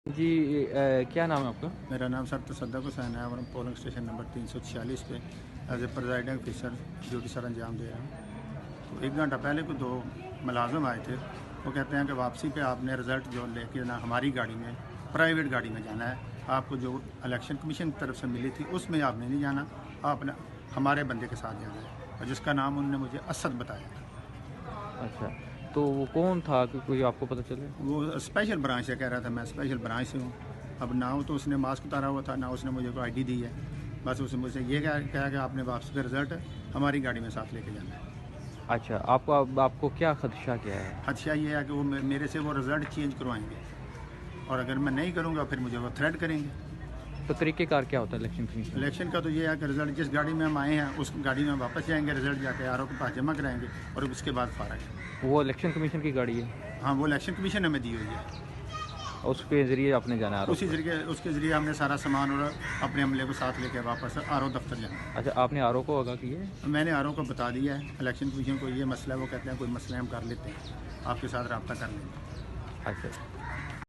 جی کیا نام ہے آپ کا؟ میرا نام سر تصدق حسین ہے اور ہم پولنگ اسٹیشن نمبر 346 پہ as a presiding officer duty سر انجام دے رہا ہوں۔ تو 1 گھنٹہ پہلے کو 2 ملازم آئے تھے، وہ کہتے ہیں کہ واپسی پہ آپ نے رزلٹ جو لے کے نہ ہماری گاڑی میں پرائیویٹ گاڑی میں جانا ہے، آپ کو جو الیکشن کمیشن کی طرف سے ملی تھی اس میں آپ نے نہیں جانا، آپ نے ہمارے بندے کے ساتھ جانا ہے، اور جس کا نام انہوں نے مجھے اسد بتایا تھا۔ اچھا، تو وہ کون تھا کہ کوئی آپ کو پتہ چلے؟ وہ اسپیشل برانچ سے کہہ رہا تھا میں اسپیشل برانچ سے ہوں۔ اب نہ تو اس نے ماسک اتارا ہوا تھا، نہ اس نے مجھے کوئی آئی ڈی دی ہے، بس اس نے مجھ سے یہ کہا کہ آپ نے واپسی کا رزلٹ ہماری گاڑی میں ساتھ لے کے جانا ہے۔ اچھا، آپ کو کیا خدشہ کیا ہے؟ خدشہ یہ ہے کہ وہ میرے سے وہ رزلٹ چینج کروائیں گے، اور اگر میں نہیں کروں گا پھر مجھے وہ تھریٹ کریں گے۔ تو طریقہ کار کیا ہوتا ہے الیکشن کمیشن؟ الیکشن کا تو یہ ہے کہ رزلٹ جس گاڑی میں ہم آئے ہیں اس گاڑی میں واپس جائیں گے، رزلٹ جا کے آر او کے پاس جمع کرائیں گے اور اس کے بعد فارغ۔ وہ الیکشن کمیشن کی گاڑی ہے؟ ہاں، وہ الیکشن کمیشن ہمیں دی ہوئی ہے، اس کے ذریعے آپ نے جانا ہے؟ اس کے ذریعے ہم نے سارا سامان اور اپنے عملے کو ساتھ لے کے واپس آر او دفتر جانا ہے۔ اچھا، آپ نے آر او کو آگاہ کیا ہے؟ میں نے آر او کو بتا دیا ہے، الیکشن کمیشن کو یہ مسئلہ ہے، وہ کہتے ہیں کوئی مسئلہ ہم کر لیتے ہیں، آپ کے ساتھ رابطہ کر لیں گے۔ اچھا۔